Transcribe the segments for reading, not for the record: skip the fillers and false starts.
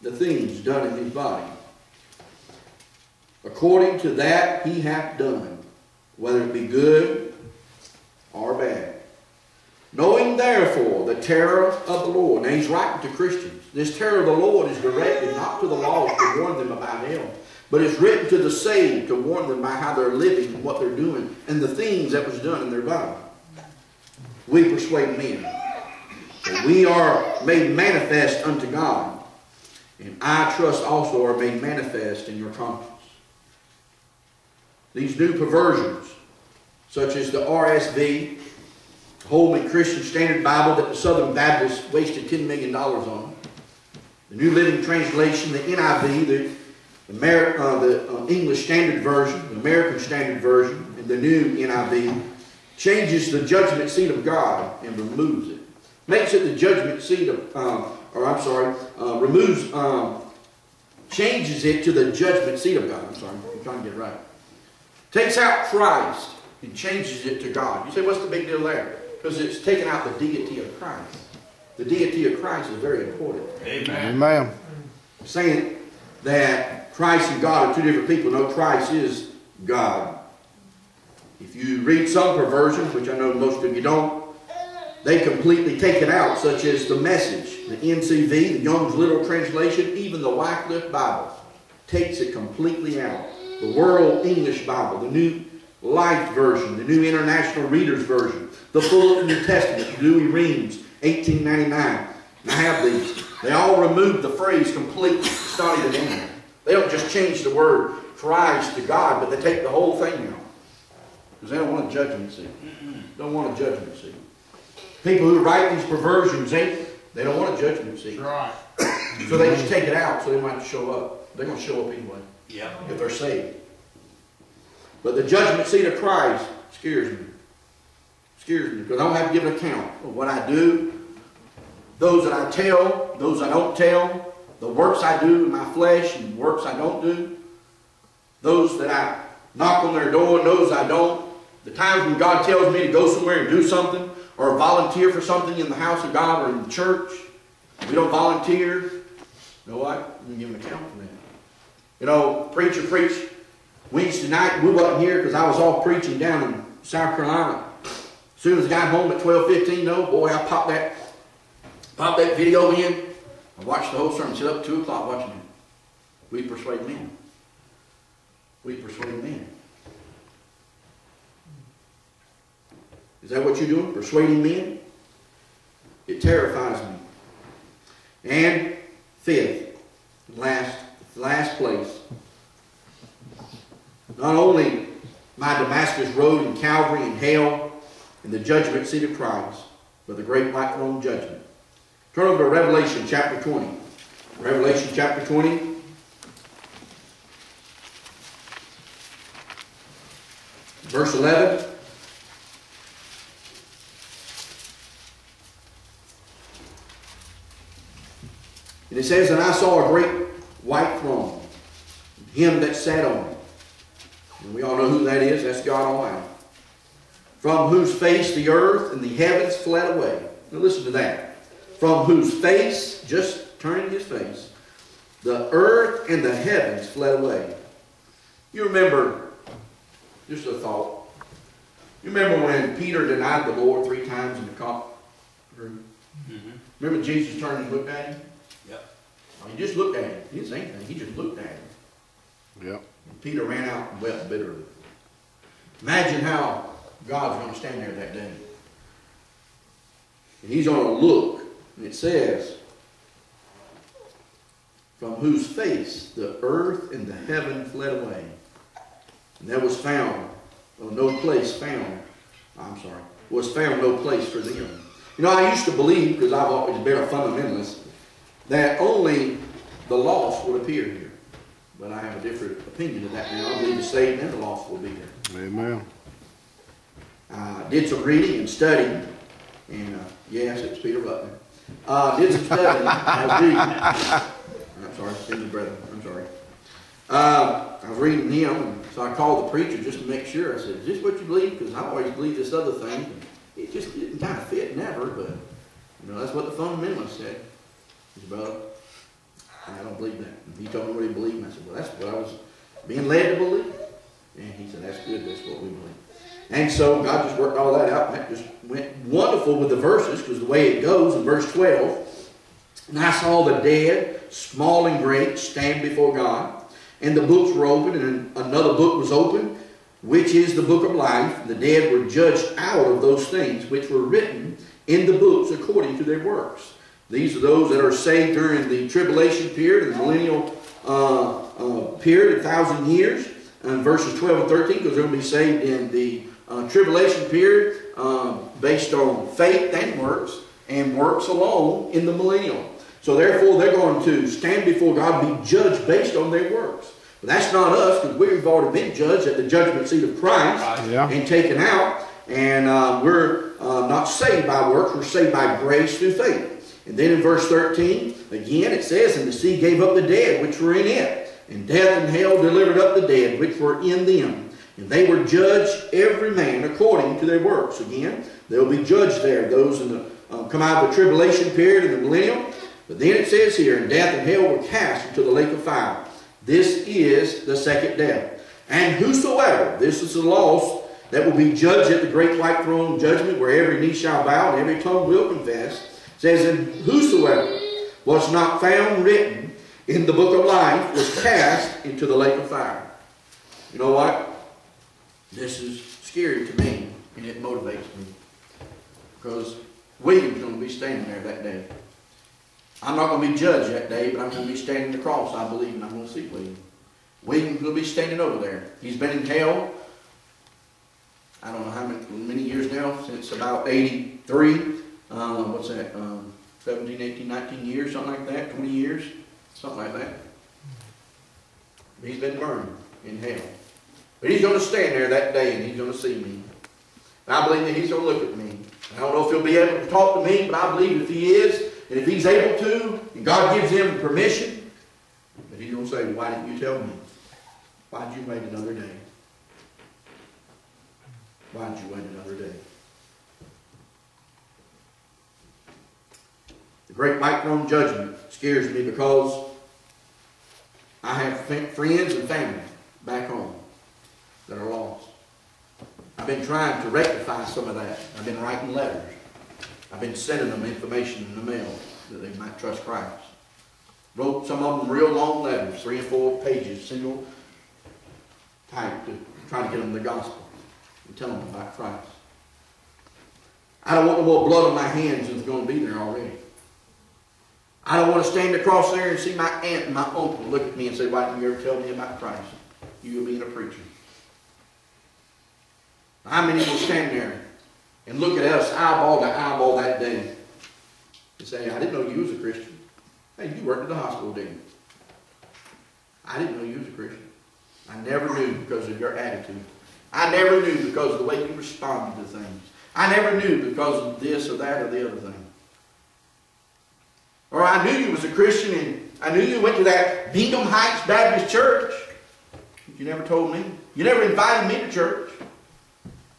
the things done in his body, according to that he hath done, whether it be good or bad. Knowing therefore the terror of the Lord. Now he's writing to Christians. This terror of the Lord is directed not to the lost to warn them about hell, but it's written to the saved to warn them about how they're living and what they're doing and the things that was done in their body. We persuade men. For we are made manifest unto God, and I trust also are made manifest in your conscience. These new perversions, such as the RSV, Holman Christian Standard Bible that the Southern Baptists wasted $10 million on, the New Living Translation, the NIV, the English Standard Version, the American Standard Version, and the New NIV, changes the judgment seat of God and removes it. Makes it the judgment seat of, changes it to the judgment seat of God. I'm sorry, I'm trying to get it right. Takes out Christ and changes it to God. You say, what's the big deal there? Because it's taken out the deity of Christ. The deity of Christ is very important. Amen. Amen. Saying that Christ and God are two different people. No, Christ is God. If you read some perversions, which I know most of you don't, they completely take it out, such as the Message, the NCV, the Young's Literal Translation, even the Wycliffe Bible takes it completely out. The World English Bible, the New Life Version, the New International Reader's Version, the full New Testament, Louis Reams, 1899. And I have these. They all remove the phrase completely. It's not even in there. They don't just change the word Christ to God, but they take the whole thing out. Because they don't want a judgment seat. Don't want a judgment seat. People who write these perversions, they don't want a judgment seat. Right. So they just take it out so they might show up. They're going to show up anyway. Yeah. If they're saved. But the judgment seat of Christ scares me. Scares me because I don't have to give an account of what I do, those that I tell, those I don't tell, the works I do in my flesh and works I don't do, those that I knock on their door and those I don't, the times when God tells me to go somewhere and do something or volunteer for something in the house of God or in the church. We don't volunteer. You know what? I'm going to give an account for that. You know, preacher preached Wednesday night. We wasn't here because I was off preaching down in South Carolina. As soon as I got home at 12:15, no, boy, I popped that video in. I watched the whole sermon. Sit up at 2 o'clock watching it. We persuade men. We persuade men. Is that what you're doing? Persuading men? It terrifies me. And fifth, last place. Not only my Damascus road and Calvary and hell and the judgment seat of Christ, but the great white throne judgment. Turn over to Revelation chapter 20. Revelation chapter 20. Verse 11. And it says, and I saw a great white throne, him that sat on it. And we all know who that is. That's God Almighty. From whose face the earth and the heavens fled away. Now listen to that. From whose face, just turning his face, the earth and the heavens fled away. You remember, just a thought. You remember when Peter denied the Lord 3 times in the cock room? Mm-hmm. Remember Jesus turned and looked at him? Yep. He just looked at him. He didn't say anything. He just looked at him. Yep. And Peter ran out and wept bitterly. Imagine how God's going to stand there that day. And he's going to look. And it says, from whose face the earth and the heaven fled away. And there was found, no place found, was found no place for them. You know, I used to believe, because I've always been a fundamentalist, that only the lost would appear here. But I have a different opinion of that now. I believe the saved and the lost will be here. Amen. I did some reading and studying. And yes, it's Peter Butler. Did some studying. I was reading. I'm sorry, it's his brother. I'm sorry. I was reading him, and so I called the preacher just to make sure. I said, is this what you believe? Because I always believe this other thing. And it just didn't kind of fit, never, but you know, that's what the fundamentalist said. His brother. And I don't believe that. And he told me what he believed, and I said, well, that's what I was being led to believe. And he said, that's good, that's what we believe. And so God just worked all that out, and that just went wonderful with the verses, because the way it goes in verse 12, and I saw the dead, small and great, stand before God, and the books were opened, and another book was opened, which is the book of life. The dead were judged out of those things which were written in the books according to their works. These are those that are saved during the tribulation period, the millennial period, 1,000 years, and verses 12 and 13, because they're going to be saved in the tribulation period based on faith and works alone in the millennial. So therefore, they're going to stand before God and be judged based on their works. But that's not us, because we've already been judged at the judgment seat of Christ and taken out. And we're not saved by works, we're saved by grace through faith. And then in verse 13, again it says, and the sea gave up the dead which were in it, and death and hell delivered up the dead which were in them. And they were judged every man according to their works. Again, they'll be judged there, those in the come out of the tribulation period and the millennial. But then it says here, and death and hell were cast into the lake of fire. This is the second death. And whosoever, this is the lost, that will be judged at the great white throne judgment, where every knee shall bow and every tongue will confess, says, and whosoever was not found written in the book of life was cast into the lake of fire. You know what? This is scary to me, and it motivates me. Because William's going to be standing there that day. I'm not going to be judged that day, but I'm going to be standing across, I believe, and I'm going to see William. William's going to be standing over there. He's been in hell, I don't know how many years now, since about 83. What's that? 17, 18, 19 years, something like that, 20 years, something like that. He's been burned in hell. But he's going to stand there that day, and he's going to see me. And I believe that he's going to look at me. I don't know if he'll be able to talk to me, but I believe if he is, and if he's able to, and God gives him permission, that he's going to say, why didn't you tell me? Why did you wait another day? Why did you wait another day? The great white throne judgment scares me, because I have friends and family back home that are lost. I've been trying to rectify some of that. I've been writing letters. I've been sending them information in the mail that they might trust Christ. Wrote some of them real long letters, 3 and 4 pages, single type, to try to get them the gospel and tell them about Christ. I don't want no more blood on my hands than is going to be there already. I don't want to stand across there and see my aunt and my uncle look at me and say, why didn't you ever tell me about Christ? You being a preacher. How many will stand there and look at us eyeball to eyeball that day and say, I didn't know you was a Christian. Hey, you worked at the hospital, didn't you? I didn't know you was a Christian. I never knew because of your attitude. I never knew because of the way you responded to things. I never knew because of this or that or the other thing. Or I knew you was a Christian, and I knew you went to that Bingham Heights Baptist Church. But you never told me. You never invited me to church.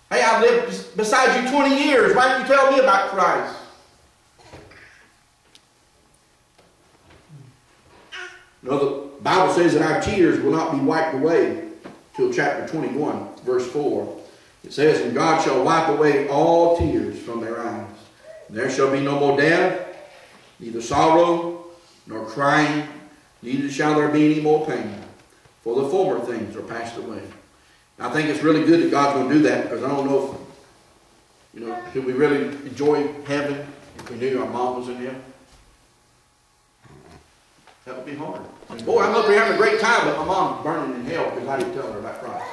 Hey, I lived beside you 20 years. Why didn't you tell me about Christ? No, the Bible says that our tears will not be wiped away till chapter 21, verse 4. It says, and God shall wipe away all tears from their eyes. And there shall be no more death, neither sorrow, nor crying, neither shall there be any more pain. For the former things are passed away. I think it's really good that God's going to do that, because I don't know if, could we really enjoy heaven if we knew our mom was in heaven? That would be hard. And boy, I'm up here having a great time, but my mom's burning in hell because I didn't tell her about Christ.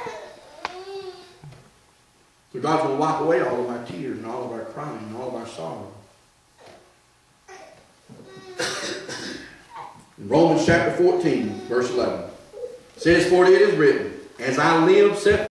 So God's going to wipe away all of our tears and all of our crying and all of our sorrow. In Romans chapter 14, verse 11, it says, for it is written, as I live, saith